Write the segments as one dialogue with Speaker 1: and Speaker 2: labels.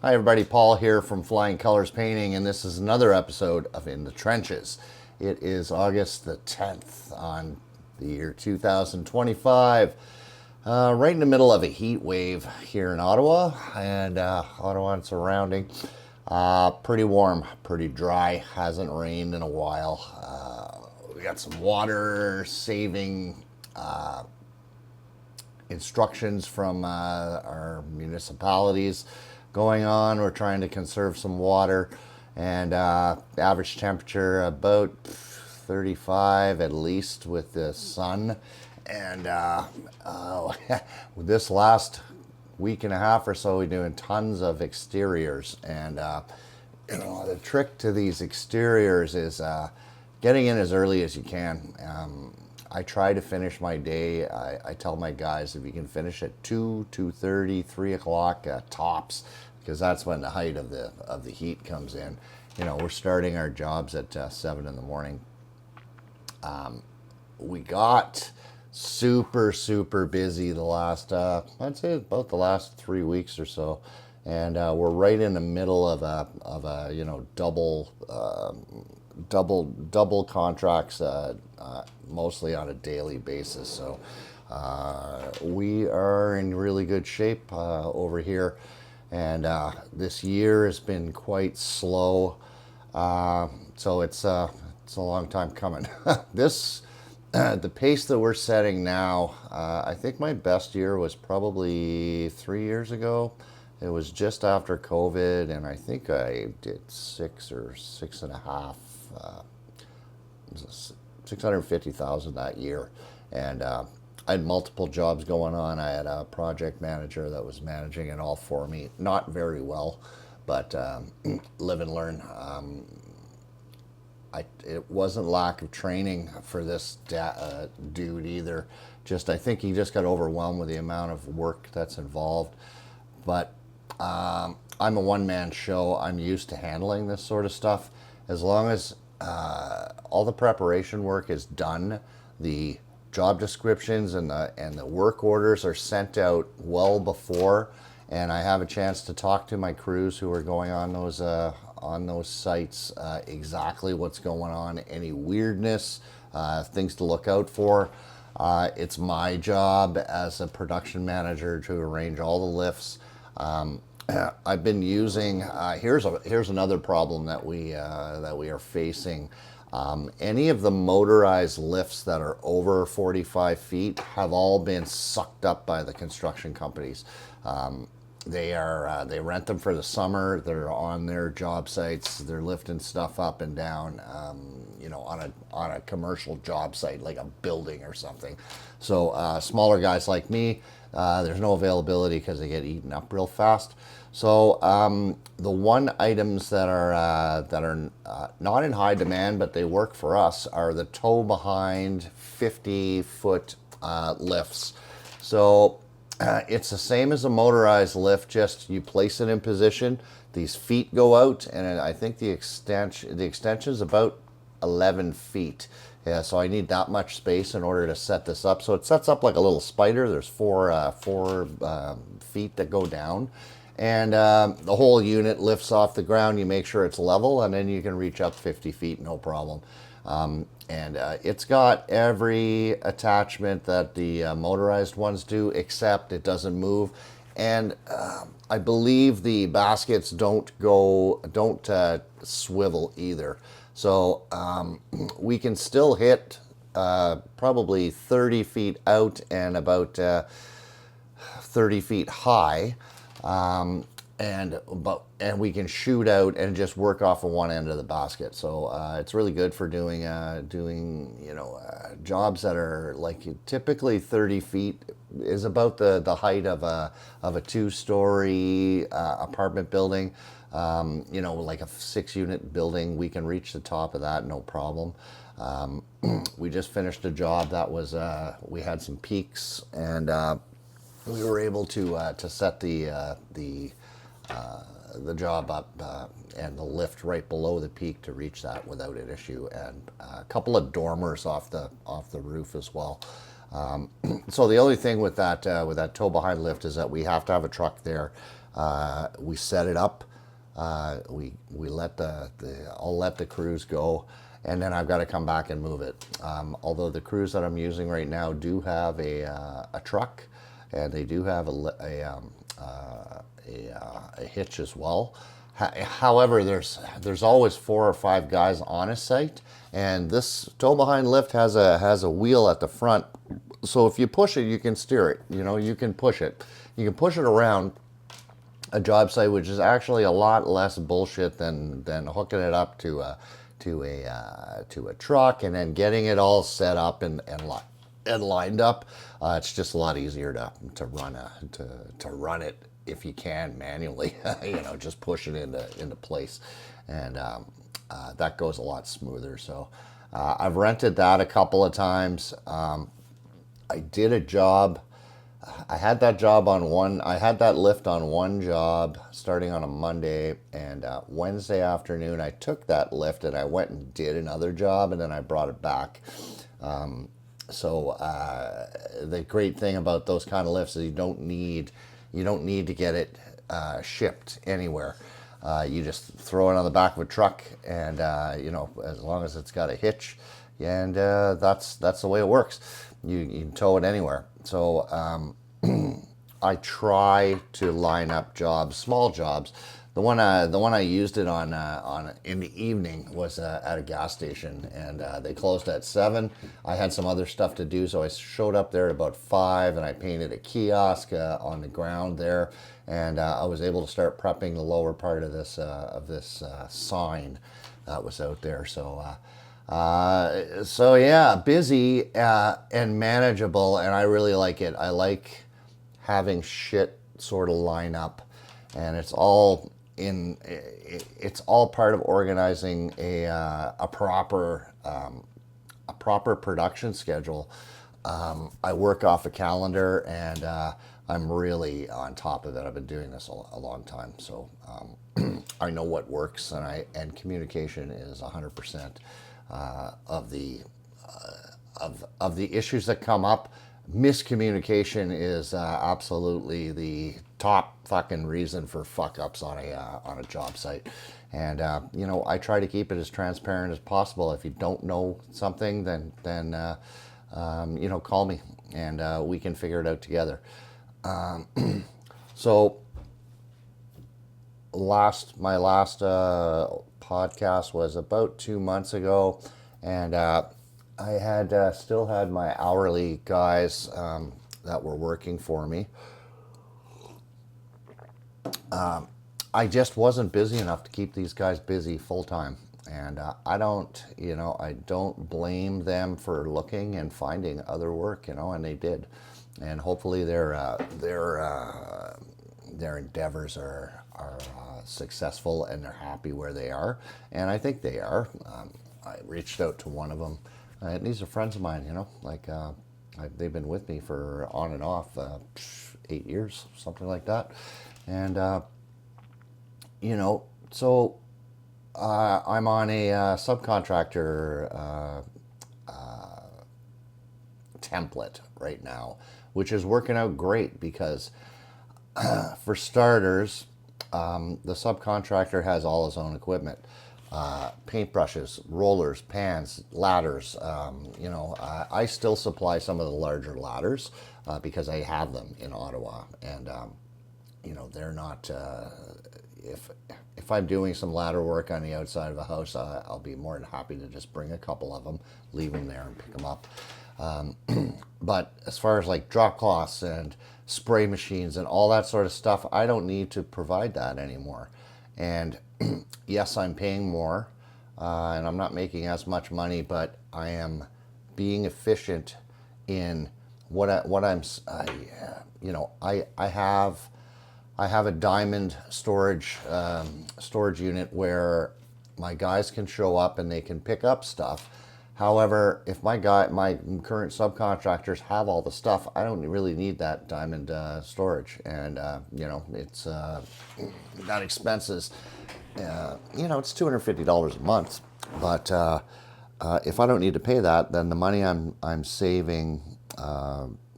Speaker 1: Hi everybody, Paul here from Flying Colors Painting, and this is another episode of In the Trenches. It is August the 10th on the year 2025, right in the middle of a heat wave here in Ottawa and Ottawa and surrounding. Pretty warm, pretty dry, hasn't rained in a while. We got some water saving instructions from our municipalities going on. We're trying to conserve some water, and average temperature about 35 at least with the sun. And this last week and a half or so, we're doing tons of exteriors. And the trick to these exteriors is getting in as early as you can. I try to finish my day. I tell my guys if you can finish at 2, 2:30, 3 o'clock tops, because that's when the height of the heat comes in. We're starting our jobs at 7 in the morning. We got super busy the last, I'd say about the last 3 weeks or so, and we're right in the middle of a double contracts, mostly on a daily basis. So we are in really good shape over here, and this year has been quite slow. So it's a long time coming. The pace that we're setting now, I think my best year was probably 3 years ago. It was just after COVID, and I think I did 650,000 that year. And I had multiple jobs going on. I had a project manager that was managing it all for me. Not very well, but live and learn. It wasn't lack of training for this dude either. I think he just got overwhelmed with the amount of work that's involved. But I'm a one-man show. I'm used to handling this sort of stuff. As long as all the preparation work is done, the job descriptions and the work orders are sent out well before, and I have a chance to talk to my crews who are going on those sites, exactly what's going on, any weirdness, things to look out for. It's my job as a production manager to arrange all the lifts. I've been using. Here's another problem that we are facing. Any of the motorized lifts that are over 45 feet have all been sucked up by the construction companies. They rent them for the summer. They're on their job sites. They're lifting stuff up and down, on a commercial job site like a building or something. So smaller guys like me, there's no availability because they get eaten up real fast. So the one items that are not in high demand, but they work for us, are the tow behind 50-foot lifts. So it's the same as a motorized lift, just you place it in position, these feet go out, and I think the extension is about 11 feet. Yeah, so I need that much space in order to set this up. So it sets up like a little spider. There's four feet that go down, and the whole unit lifts off the ground. You make sure it's level, and then you can reach up 50 feet, no problem. And it's got every attachment that the motorized ones do, except it doesn't move. And I believe the baskets don't swivel either. So we can still hit probably 30 feet out and about 30 feet high. And we can shoot out and just work off of one end of the basket. So it's really good for doing jobs that are like typically 30 feet is about the height of a 2-story apartment building. Like a 6-unit building, we can reach the top of that no problem. We just finished a job that was we had some peaks, and we were able to set the job up and the lift right below the peak to reach that without an issue, and a couple of dormers off the roof as well. So the only thing with that tow behind lift is that we have to have a truck there. We set it up. We let I'll let the crews go, and then I've got to come back and move it. Although the crews that I'm using right now do have a truck, and they do have a hitch as well. However, there's always 4 or 5 guys on a site, and this tow behind lift has a wheel at the front. So if you push it, you can steer it. You know, you can push it. You can push it around a job site, which is actually a lot less bullshit than hooking it up to a truck and then getting it all set up and lined up. It's just a lot easier to run it if you can manually. You know, just push it into place, and that goes a lot smoother. So I've rented that a couple of times. I did a job. I had that lift on one job starting on a Monday, and Wednesday afternoon I took that lift and I went and did another job, and then I brought it back. So the great thing about those kind of lifts is you don't need to get it shipped anywhere. You just throw it on the back of a truck, and you know, as long as it's got a hitch, and that's the way it works. You can tow it anywhere. So I try to line up jobs, small jobs. The one I used it on in the evening was at a gas station, and they closed at 7. I had some other stuff to do, so I showed up there at about 5, and I painted a kiosk on the ground there, and I was able to start prepping the lower part of this sign that was out there. So yeah, busy and manageable, and I really like it. I like having shit sort of line up, and it's all part of organizing a proper production schedule. I work off a calendar, and I'm really on top of it. I've been doing this a long time, so I know what works, and communication is 100% of the issues that come up. Miscommunication is absolutely the top fucking reason for fuck ups on a job site, and you know, I try to keep it as transparent as possible. If you don't know something, then you know, call me, and we can figure it out together. So my last podcast was about 2 months ago, and I had still had my hourly guys that were working for me. I just wasn't busy enough to keep these guys busy full time, and I don't blame them for looking and finding other work, you know, and they did, and hopefully their endeavors are successful, and they're happy where they are, and I think they are. I reached out to one of them. And these are friends of mine, you know, like they've been with me for on and off 8 years, something like that. And, you know, so I'm on a subcontractor template right now, which is working out great because for starters, the subcontractor has all his own equipment. Paintbrushes, rollers, pans, ladders. You know, I still supply some of the larger ladders because I have them in Ottawa, and you know, they're not. If I'm doing some ladder work on the outside of a house, I'll be more than happy to just bring a couple of them, leave them there, and pick them up. But as far as like drop cloths and spray machines and all that sort of stuff, I don't need to provide that anymore. And yes, I'm paying more, and I'm not making as much money, but I am being efficient in I have a diamond storage unit where my guys can show up and they can pick up stuff. However, if my current subcontractors have all the stuff, I don't really need that diamond storage, and you know, it's that expenses. You know, it's $250 a month, but if I don't need to pay that, then the money I'm saving,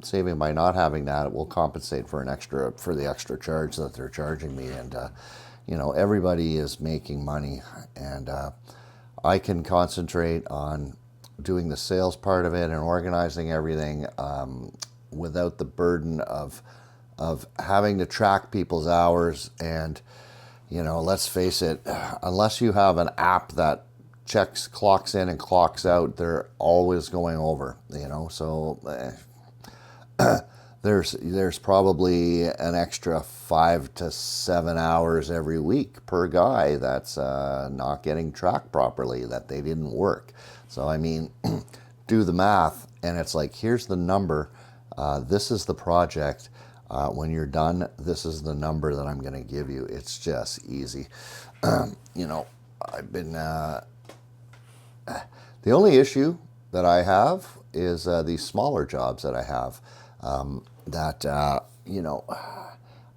Speaker 1: saving by not having that, it will compensate for the extra charge that they're charging me. And everybody is making money, and I can concentrate on doing the sales part of it and organizing everything without the burden of having to track people's hours. And let's face it, unless you have an app that clocks in and clocks out, they're always going over. So there's probably an extra 5 to 7 hours every week per guy that's not getting tracked properly, that they didn't work. So I mean, do the math, and it's like, here's the number. This is the project. When you're done, this is the number that I'm going to give you. It's just easy. I've been the only issue that I have is these smaller jobs that I have.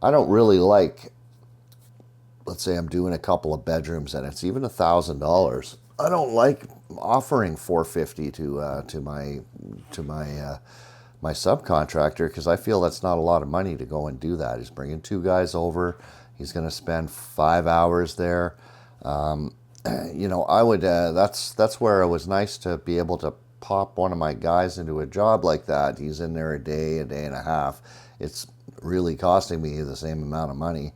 Speaker 1: I don't really like. Let's say I'm doing a couple of bedrooms and it's even $1,000. I don't like offering $450 to my subcontractor, because I feel that's not a lot of money to go and do that. He's bringing 2 guys over. He's going to spend 5 hours there. I would. That's where it was nice to be able to pop one of my guys into a job like that. He's in there a day and a half. It's really costing me the same amount of money.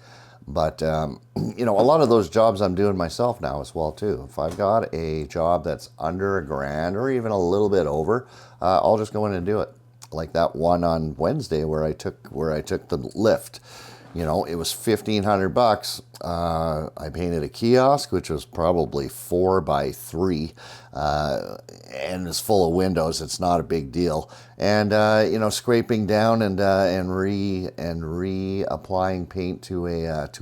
Speaker 1: But, a lot of those jobs I'm doing myself now as well, too. If I've got a job that's under $1,000 or even a little bit over, I'll just go in and do it. Like that one on Wednesday where I took the lift. It was $1,500. I painted a kiosk, which was probably 4 by 3, and it's full of windows. It's not a big deal. And scraping down and reapplying paint to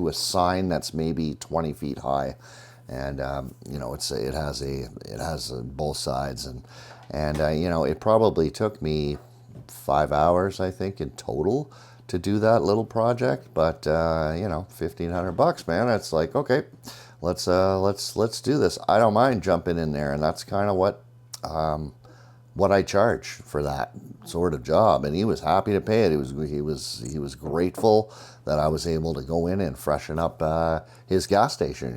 Speaker 1: a sign that's maybe 20 feet high, and it has both sides, and it probably took me 5 hours, I think, in total to do that little project. But $1,500, man. It's like, okay, let's do this. I don't mind jumping in there, and that's kind of what I charge for that sort of job. And he was happy to pay it. He was grateful that I was able to go in and freshen up his gas station,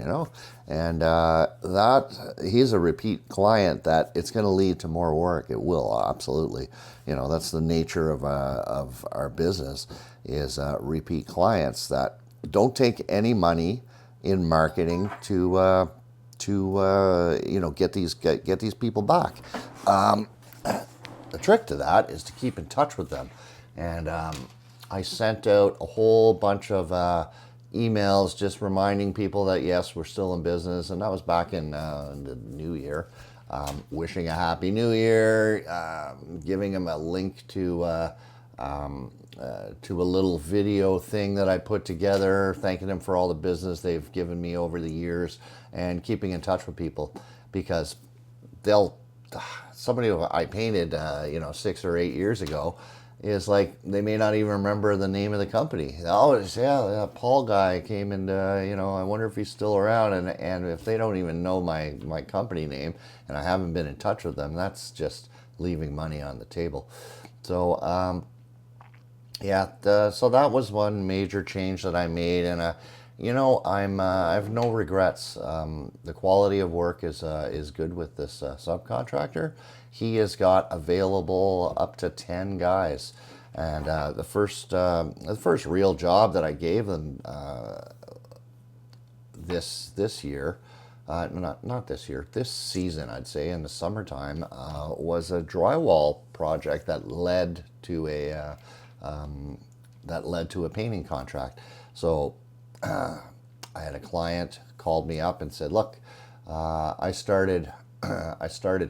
Speaker 1: and that he's a repeat client. That it's going to lead to more work. It will, absolutely. That's the nature of our business, is repeat clients that don't take any money in marketing to get these people back. The trick to that is to keep in touch with them. And I sent out a whole bunch of emails just reminding people that, yes, we're still in business. And that was back in the new year. Wishing a happy new year, giving them a link to a little video thing that I put together, thanking them for all the business they've given me over the years, and keeping in touch with people, because somebody who I painted 6 or 8 years ago is like, they may not even remember the name of the company. Oh, yeah, Paul guy came and I wonder if he's still around. And if they don't even know my company name, and I haven't been in touch with them, that's just leaving money on the table. So so that was one major change that I made, and I have no regrets. The quality of work is good with this subcontractor. He has got available up to 10 guys, and the first real job that I gave them this year, not this year, this season, I'd say, in the summertime, was a drywall project that led to a painting contract. So I had a client called me up and said, "Look, I started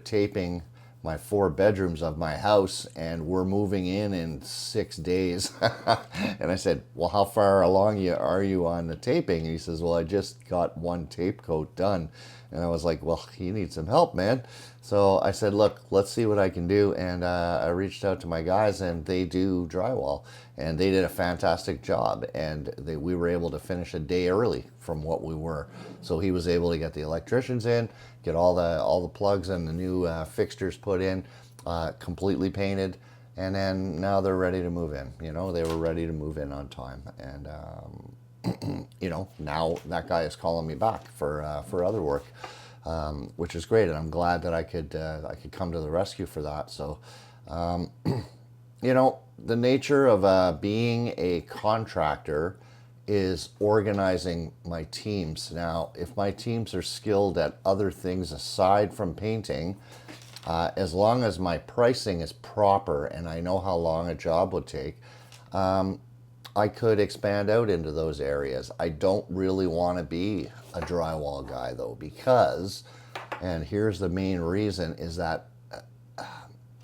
Speaker 1: taping my 4 bedrooms of my house, and we're moving in 6 days." And I said, "Well, how far along are you on the taping?" And he says, "Well, I just got 1 tape coat done." And I was like, "Well, you need some help, man." So I said, "Look, let's see what I can do." And I reached out to my guys, and they do drywall, and they did a fantastic job. And we were able to finish a day early from what we were. So he was able to get the electricians in, get all the plugs and the new fixtures put in, completely painted, And then now they're ready to move in. You know, they were ready to move in on time. And, you know, now that guy is calling me back for other work, which is great. And I'm glad that I could come to the rescue for that. So, you know, the nature of being a contractor is organizing my teams. Now, if my teams are skilled at other things aside from painting, as long as my pricing is proper and I know how long a job would take, I could expand out into those areas. I don't really want to be a drywall guy though, because, and here's the main reason, is that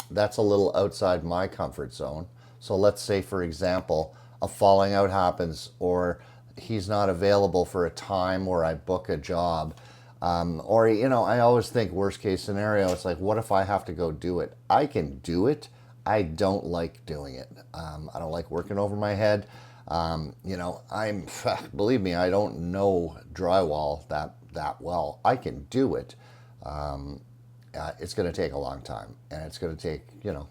Speaker 1: that's a little outside my comfort zone. So let's say, for example, a falling out happens, or he's not available for a time where I book a job. Or, you know, I always think worst case scenario, it's like, what if I have to go do it? I can do it. I don't like doing it. I don't like working over my head. You know, believe me, I don't know drywall that well. I can do it. It's going to take a long time, and it's going to take, you know,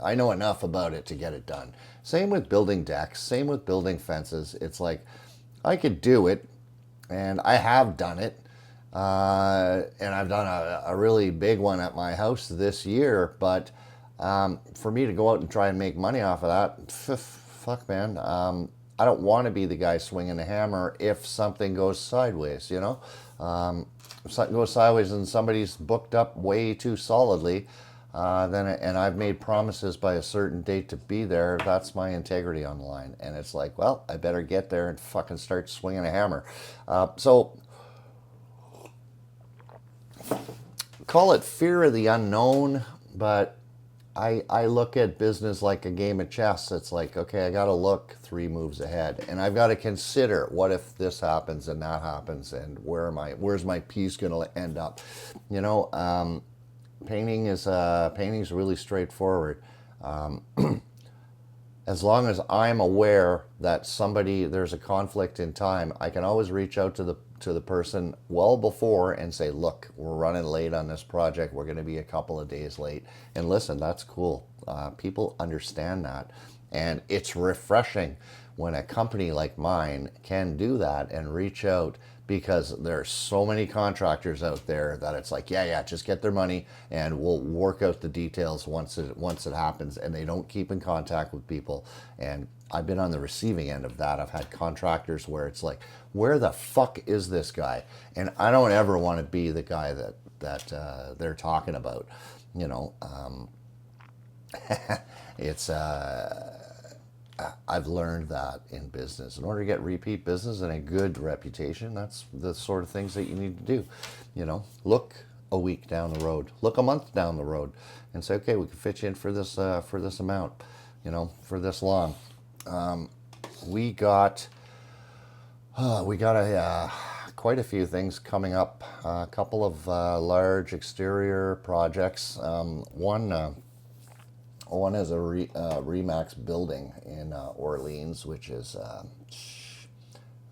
Speaker 1: I know enough about it to get it done. Same with building decks, same with building fences. It's like, I could do it, and I have done it, and I've done a really big one at my house this year, but for me to go out and try and make money off of that, fuck man, I don't want to be the guy swinging the hammer if something goes sideways, you know? If something goes sideways and somebody's booked up way too solidly, and I've made promises by a certain date to be there, that's my integrity on the line. And it's like, well, I better get there and fucking start swinging a hammer. So call it fear of the unknown, but I look at business like a game of chess. It's like, okay, I got to look 3 moves ahead, and I've got to consider, what if this happens and that happens, and where's my piece going to end up? You know, painting's really straightforward. As long as I'm aware that there's a conflict in time, I can always reach out to the person well before and say, look, we're running late on this project. We're going to be a couple of days late. And listen, that's cool. People understand that. And it's refreshing when a company like mine can do that and reach out, because there's so many contractors out there that it's like, yeah, just get their money and we'll work out the details once it happens, and they don't keep in contact with people. And I've been on the receiving end of that. I've had contractors where it's like, where the fuck is this guy? And I don't ever want to be the guy that they're talking about, you know. It's I've learned that in business, in order to get repeat business and a good reputation, that's the sort of things that you need to do. You know, look a week down the road, look a month down the road, and say, okay, we can fit you in for this amount, you know, for this long. We got quite a few things coming up. A couple of large exterior projects. One is a Remax building in Orleans, which is, I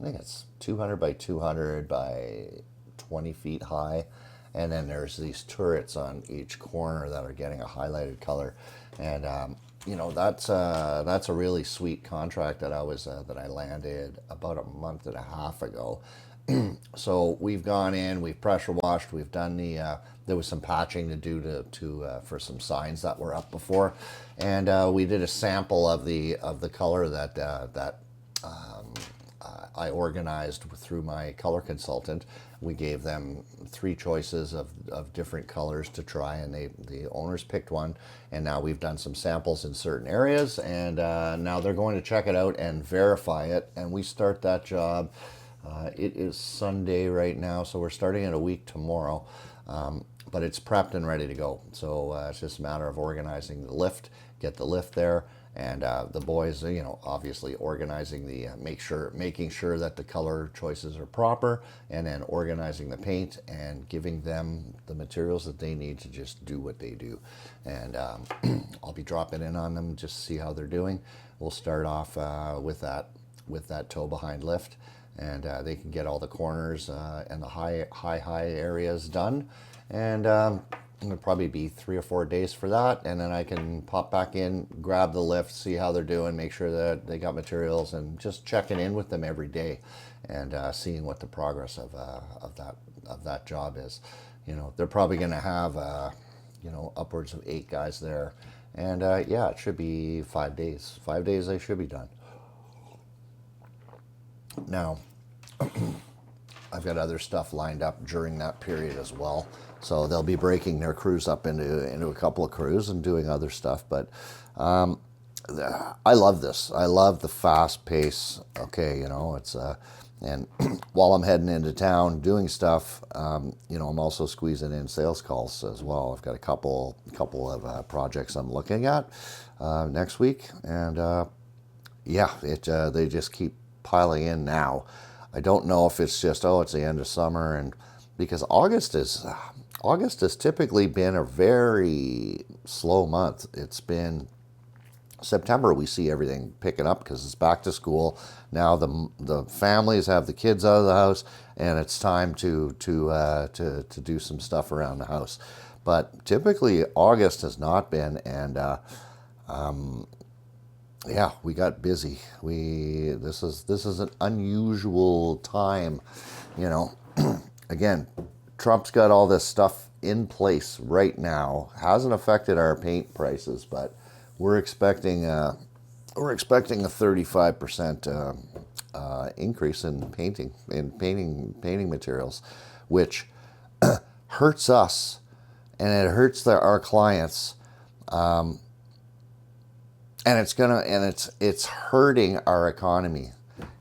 Speaker 1: think it's 200 by 200 by 20 feet high. And then there's these turrets on each corner that are getting a highlighted color. And, you know, that's a really sweet contract that I landed about a month and a half ago. So we've gone in, we've pressure washed, we've done there was some patching to do for some signs that were up before, and we did a sample of the color that I organized through my color consultant. We gave them 3 choices of different colors to try, and the owners picked one, and now we've done some samples in certain areas, and now they're going to check it out and verify it, and we start that job. It is Sunday right now, so we're starting in a week tomorrow, but it's prepped and ready to go. So it's just a matter of organizing the lift, get the lift there, and the boys, you know, obviously organizing making sure that the color choices are proper, and then organizing the paint and giving them the materials that they need to just do what they do. And I'll be dropping in on them just to see how they're doing. We'll start off with that tow behind lift, and they can get all the corners and the high areas done. And It'll probably be 3 or 4 days for that, and then I can pop back in, grab the lift, see how they're doing, make sure that they got materials, and just checking in with them every day, and seeing what the progress of that job is. They're probably going to have upwards of 8 guys there, and yeah, it should be 5 days. 5 days they should be done. Now, I've got other stuff lined up during that period as well. So they'll be breaking their crews up into a couple of crews and doing other stuff. But I love this. I love the fast pace. Okay, it's and while I'm heading into town doing stuff, I'm also squeezing in sales calls as well. I've got a couple of projects I'm looking at next week, and yeah, they just keep piling in now. I don't know if it's just it's the end of summer, and because August has typically been a very slow month. It's been September, we see everything picking up because it's back to school. Now the families have the kids out of the house, and it's time to do some stuff around the house. But typically August has not been, and yeah, we got busy. This is an unusual time, Again, Trump's got all this stuff in place right now. Hasn't affected our paint prices, but we're expecting a 35% increase in painting materials, which hurts us, and it hurts our clients, and it's hurting our economy,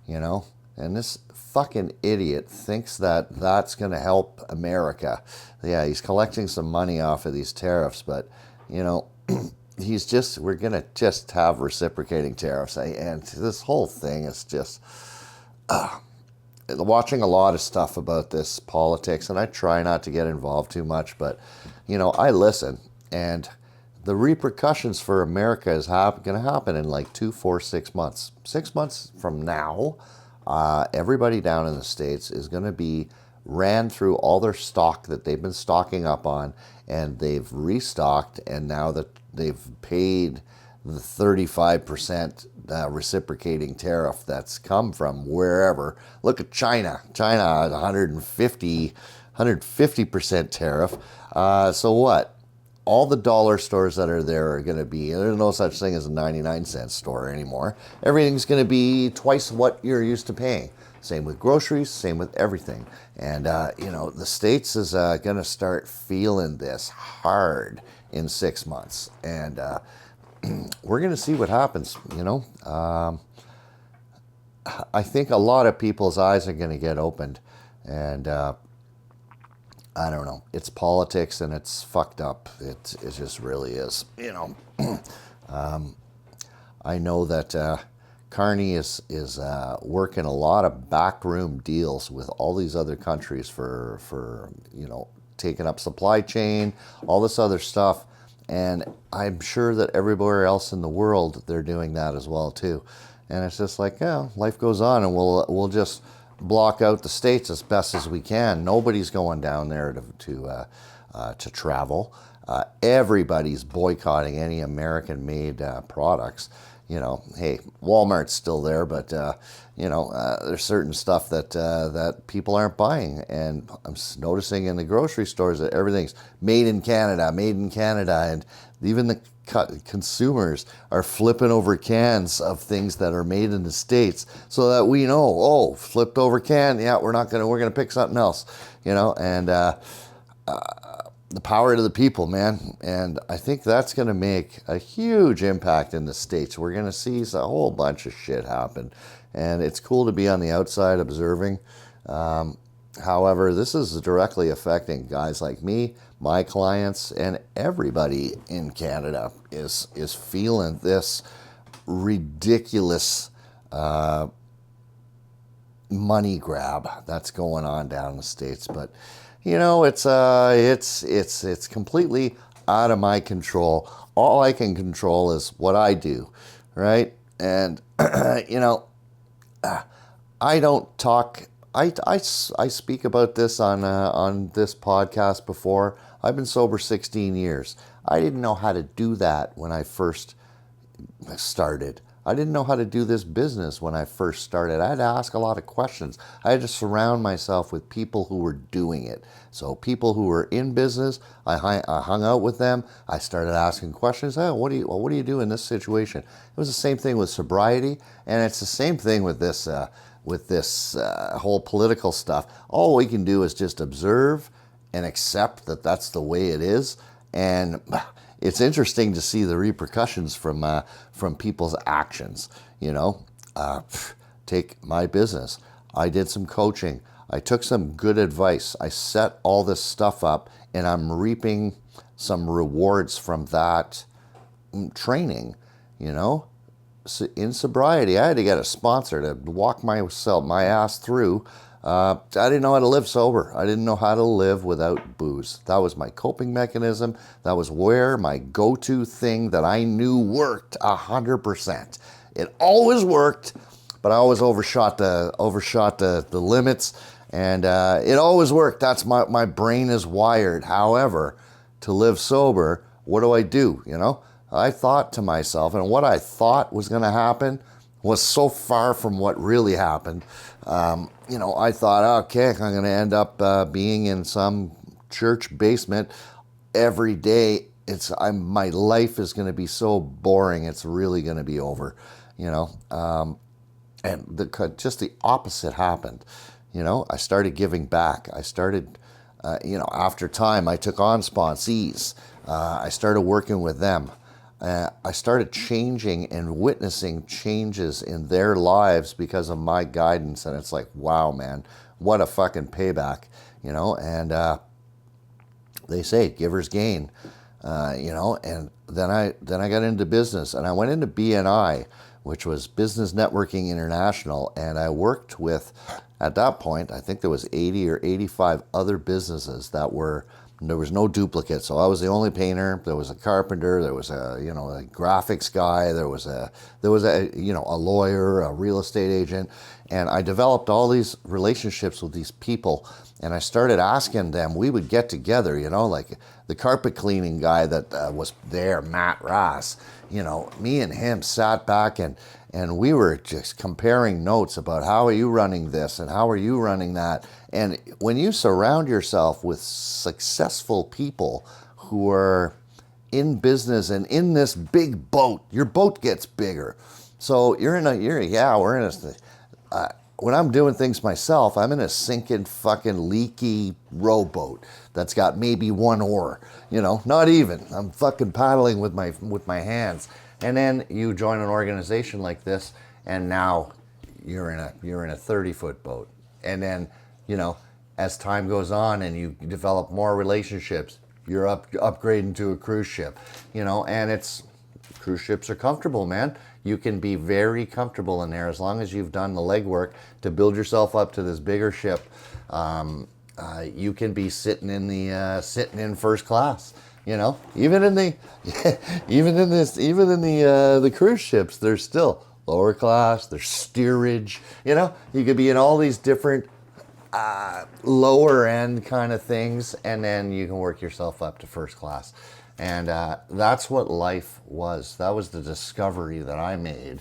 Speaker 1: And this fucking idiot thinks that that's going to help America. Yeah, he's collecting some money off of these tariffs, but we're going to just have reciprocating tariffs. And this whole thing is just watching a lot of stuff about this politics, and I try not to get involved too much, but I listen, and the repercussions for America is going to happen in like 2, 4, 6 months. 6 months from now, everybody down in the States is going to be ran through all their stock that they've been stocking up on, and they've restocked, and now that they've paid the 35% reciprocating tariff that's come from wherever. Look at China. China had 150% tariff. So what? All the dollar stores that are there are going to be, there's no such thing as a 99-cent store anymore. Everything's going to be twice what you're used to paying. Same with groceries, same with everything. And, the States is going to start feeling this hard in 6 months. And we're going to see what happens, I think a lot of people's eyes are going to get opened. And I don't know. It's politics, and it's fucked up. It just really is. I know that Carney is working a lot of backroom deals with all these other countries for taking up supply chain, all this other stuff, and I'm sure that everywhere else in the world they're doing that as well too. And it's just like, yeah, life goes on, and we'll just block out the States as best as we can. Nobody's going down there to travel. Everybody's boycotting any American-made products. Hey, Walmart's still there, but there's certain stuff that people aren't buying, and I'm noticing in the grocery stores that everything's made in Canada, and even the consumers are flipping over cans of things that are made in the States, so that we know, flipped over can, yeah, we're gonna pick something else, and the power to the people, man. And I think that's going to make a huge impact in the States. We're going to see a whole bunch of shit happen, and it's cool to be on the outside observing. However, this is directly affecting guys like me, my clients, and everybody in Canada is feeling this ridiculous money grab that's going on down in the States. But it's completely out of my control. All I can control is what I do, right? And I don't talk. I speak about this on this podcast before. I've been sober 16 years. I didn't know how to do that when I first started. I didn't know how to do this business when I first started. I had to ask a lot of questions. I had to surround myself with people who were doing it. So people who were in business, I hung out with them. I started asking questions. Oh, what do you do in this situation? It was the same thing with sobriety, and it's the same thing with this whole political stuff. All we can do is just observe and accept that that's the way it is. And it's interesting to see the repercussions from people's actions. Take my business. I did some coaching. I took some good advice. I set all this stuff up, and I'm reaping some rewards from that training. In sobriety, I had to get a sponsor to walk my ass through. I didn't know how to live sober. I didn't know how to live without booze. That was my coping mechanism. That was where my go-to thing that I knew worked 100%. It always worked, but I always overshot the limits, and it always worked. That's my brain is wired. However, to live sober, what do? I thought to myself, and what I thought was going to happen was so far from what really happened. I thought, okay, I'm going to end up being in some church basement every day. My life is going to be so boring. It's really going to be over, and just the opposite happened. I started giving back. I started, after time, I took on sponsees. I started working with them. I started changing and witnessing changes in their lives because of my guidance. And it's like, wow, man, what a fucking payback, and they say givers gain, and then I got into business, and I went into BNI, which was Business Networking International. And I worked with, at that point, I think there was 80 or 85 other businesses there was no duplicate. So I was the only painter. There was a carpenter. There was a graphics guy. There was a lawyer, a real estate agent. And I developed all these relationships with these people. And I started asking them, we would get together, like the carpet cleaning guy that was there, Matt Ross, me and him sat back and we were just comparing notes about how are you running this and how are you running that. And when you surround yourself with successful people who are in business and in this big boat, your boat gets bigger. So when I'm doing things myself, I'm in a sinking fucking leaky rowboat that's got maybe one oar, not even. I'm fucking paddling with my hands. And then you join an organization like this, and now you're in a 30-foot boat. And then, as time goes on and you develop more relationships, you're upgrading to a cruise ship, and cruise ships are comfortable, man. You can be very comfortable in there as long as you've done the legwork to build yourself up to this bigger ship. You can be sitting in first class. Even in the cruise ships, there's still lower class. There's steerage. You could be in all these different lower end kind of things, and then you can work yourself up to first class. And that's what life was. That was the discovery that I made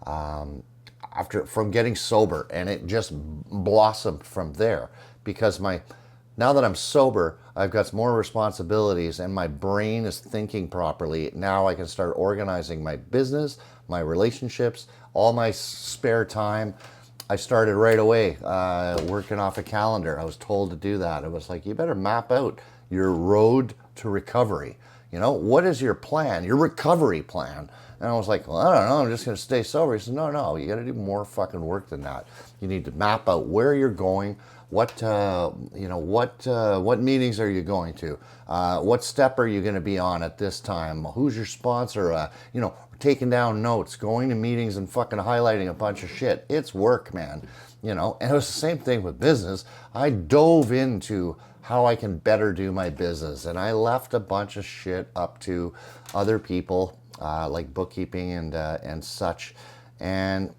Speaker 1: from getting sober, and it just blossomed from there. Because now that I'm sober, I've got more responsibilities, and my brain is thinking properly. Now I can start organizing my business, my relationships, all my spare time. I started right away working off a calendar. I was told to do that. It was like, you better map out your road to recovery. What is your plan, your recovery plan? And I was like, well, I don't know, I'm just going to stay sober. He said, no, you got to do more fucking work than that. You need to map out where you're going, what meetings are you going to, what step are you going to be on at this time, who's your sponsor, taking down notes, going to meetings and fucking highlighting a bunch of shit. It's work, man. And it was the same thing with business. I dove into how I can better do my business, and I left a bunch of shit up to other people, like bookkeeping and such. And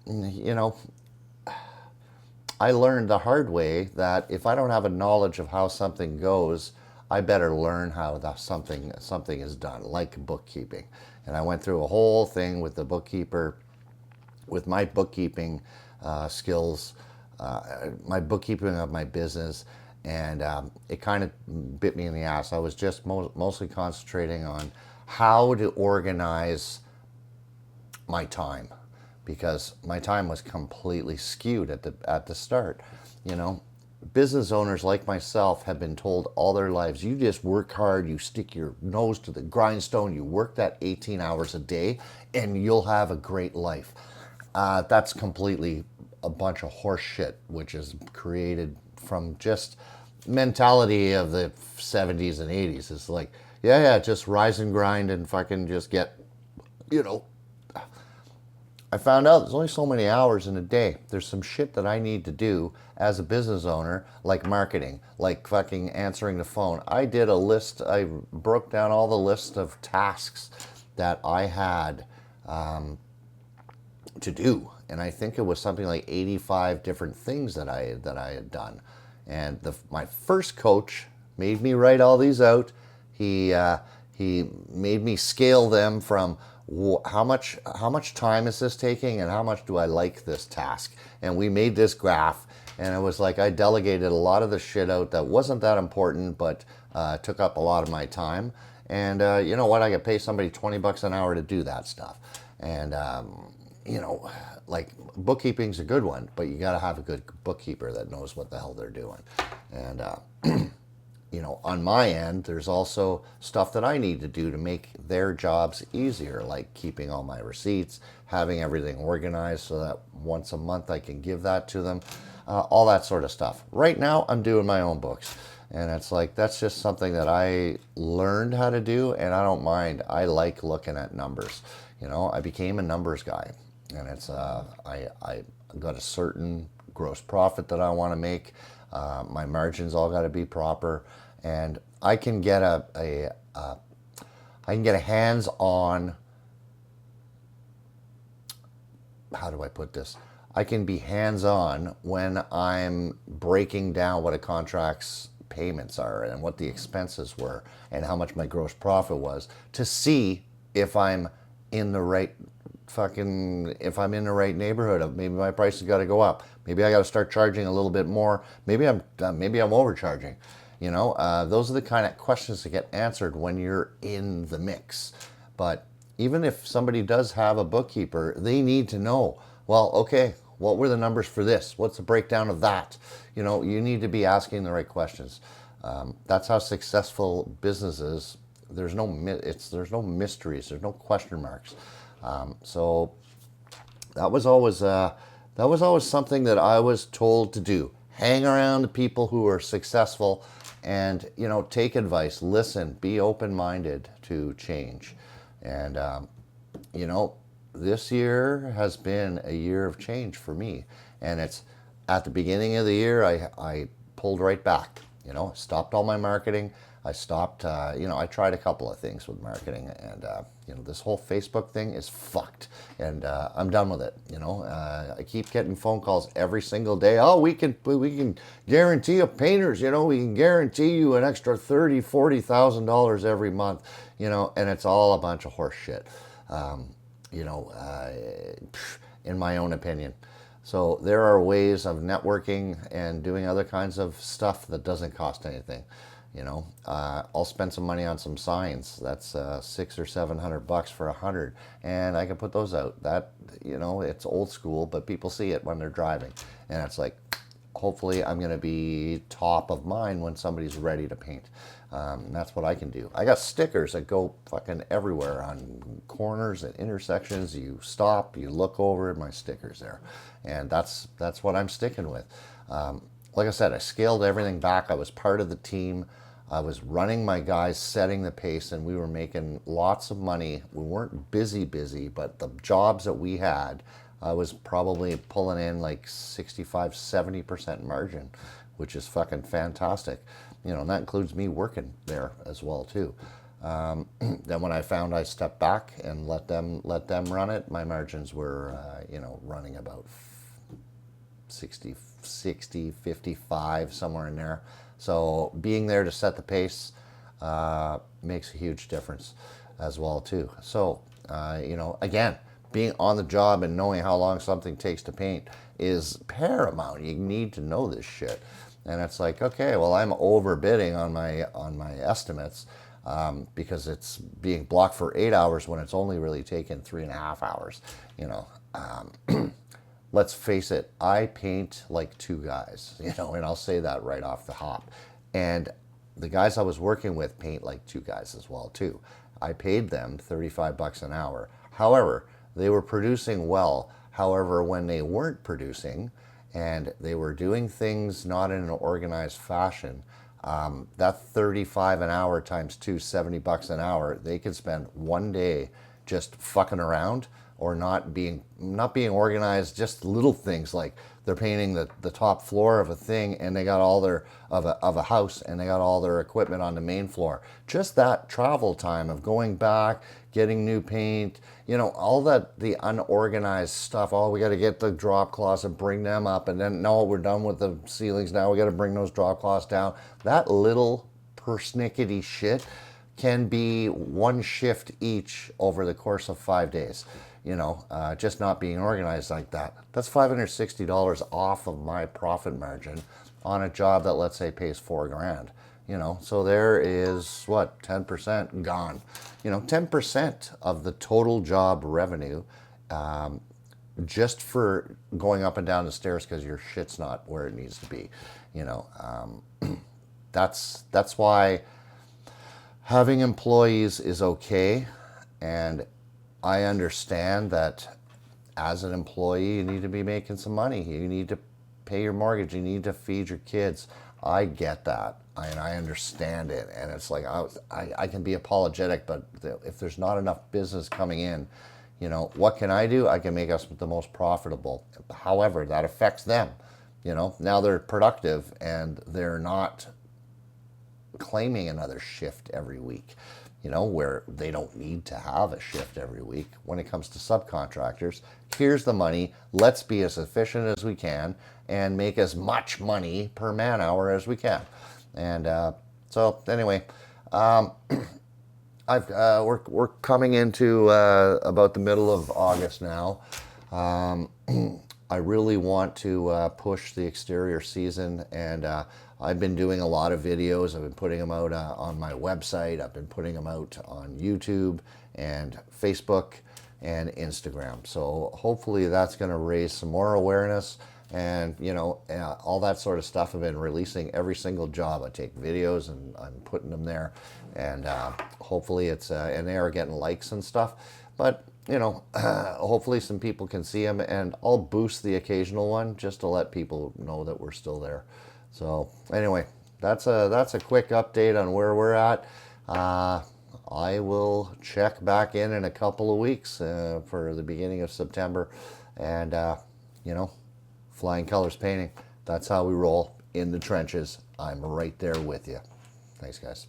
Speaker 1: I learned the hard way that if I don't have a knowledge of how something goes, I better learn how something is done, like bookkeeping. And I went through a whole thing with the bookkeeper, with my bookkeeping skills, my bookkeeping of my business, and it kind of bit me in the ass. I was just mostly concentrating on how to organize my time, because my time was completely skewed at the start. You know, business owners like myself have been told all their lives, you just work hard, you stick your nose to the grindstone, you work that 18 hours a day, and you'll have a great life. That's completely a bunch of horse shit, which is created from just mentality of the 70s and 80s. It's like, yeah, just rise and grind and fucking just get, you know, I found out there's only so many hours in a day. There's some shit that I need to do as a business owner, like marketing, like fucking answering the phone. I did a list, I broke down all the list of tasks that I had to do. And I think it was something like 85 different things that I had done. And my first coach made me write all these out. He made me scale them from how much time is this taking and how much do I like this task. And we made this graph, and it was like I delegated a lot of the shit out that wasn't that important, but took up a lot of my time. And you know what? I could pay somebody $20 an hour to do that stuff. And you know, like bookkeeping's a good one, but you got to have a good bookkeeper that knows what the hell they're doing. And you know, on my end, there's also stuff that I need to do to make their jobs easier, like keeping all my receipts, having everything organized so that once a month I can give that to them, all that sort of stuff. Right now, I'm doing my own books. And it's like, that's just something that I learned how to do, and I don't mind. I like looking at numbers. You know, I became a numbers guy. And it's, I got a certain gross profit that I want to make. My margins all got to be proper, and I can get a hands-on. How do I put this? I can be hands-on when I'm breaking down what a contract's payments are and what the expenses were and how much my gross profit was, to see if I'm in the right if I'm in the right neighborhood. Of maybe my price has got to go up. Maybe I got to start charging a little bit more. Maybe I'm overcharging. You know, those are the kind of questions that get answered when you're in the mix. But even if somebody does have a bookkeeper, they need to know, well, okay, what were the numbers for this? What's the breakdown of that? You know, you need to be asking the right questions. That's how successful businesses. There's no mysteries. There's no question marks. So that was always something that I was told to do. Hang around the people who are successful, and you know, take advice, listen, be open-minded to change. And you know, this year has been a year of change for me. And it's at the beginning of the year, I pulled right back. You know, stopped all my marketing. I stopped, you know, I tried a couple of things with marketing, and, you know, this whole Facebook thing is fucked, and I'm done with it. You know, I keep getting phone calls every single day. Oh, we can guarantee you painters, you know, we can guarantee you an extra $30,000-$40,000 every month, you know, and it's all a bunch of horse shit, you know, in my own opinion. So there are ways of networking and doing other kinds of stuff that doesn't cost anything. You know, I'll spend some money on some signs. That's $600 or $700 for 100, and I can put those out. That, you know, it's old school, but people see it when they're driving, and it's like, hopefully, I'm going to be top of mind when somebody's ready to paint. That's what I can do. I got stickers that go fucking everywhere on corners and intersections. You stop, you look over, my stickers there, and that's what I'm sticking with. Like I said, I scaled everything back. I was part of the team. I was running my guys, setting the pace, and we were making lots of money. We weren't busy, but the jobs that we had, I was probably pulling in like 65-70% margin, which is fucking fantastic. You know, and that includes me working there as well too. Then when I found I stepped back and let them run it, my margins were, you know, running about 60, 55, somewhere in there. So being there to set the pace, makes a huge difference as well too. So, again, being on the job and knowing how long something takes to paint is paramount. You need to know this shit. And it's like, okay, well, I'm overbidding on my estimates because it's being blocked for 8 hours when it's only really taken 3.5 hours. Let's face it, I paint like two guys, and I'll say that right off the hop. And the guys I was working with paint like two guys as well too. I paid them $35 an hour. However, they were producing well. However, when they weren't producing and they were doing things not in an organized fashion, that 35 an hour times two, $70 an hour, they could spend one day just fucking around or not being organized. Just little things like they're painting the top floor of a thing and they got all their of a house and they got all their equipment on the main floor. Just that travel time of going back, getting new paint, all that, the unorganized stuff. Oh, we got to get the drop cloths and bring them up, and then no, we're done with the ceilings now, we got to bring those drop cloths down. That little persnickety shit can be one shift each over the course of 5 days. Just not being organized like that. That's $560 off of my profit margin on a job that, let's say, pays $4,000. So there is what, 10% gone. 10% of the total job revenue, just for going up and down the stairs because your shit's not where it needs to be. That's why having employees is okay, and I understand that as an employee, you need to be making some money. You need to pay your mortgage. You need to feed your kids. I get that, and I understand it. And it's like, I can be apologetic, but if there's not enough business coming in, what can I do? I can make us the most profitable. However, that affects them. Now they're productive and they're not claiming another shift every week. Where they don't need to have a shift every week. When it comes to subcontractors, here's the money. Let's be as efficient as we can and make as much money per man hour as we can. And so anyway, we're coming into about the middle of August now. I really want to push the exterior season, and I've been doing a lot of videos. I've been putting them out on my website. I've been putting them out on YouTube and Facebook and Instagram. So hopefully that's going to raise some more awareness, and all that sort of stuff. I've been releasing every single job. I take videos and I'm putting them there, and hopefully it's and they are getting likes and stuff. But hopefully some people can see them, and I'll boost the occasional one just to let people know that we're still there. So anyway, that's a quick update on where we're at. I will check back in a couple of weeks for the beginning of September, and Flying Colors Painting. That's how we roll in the trenches. I'm right there with you. Thanks, guys.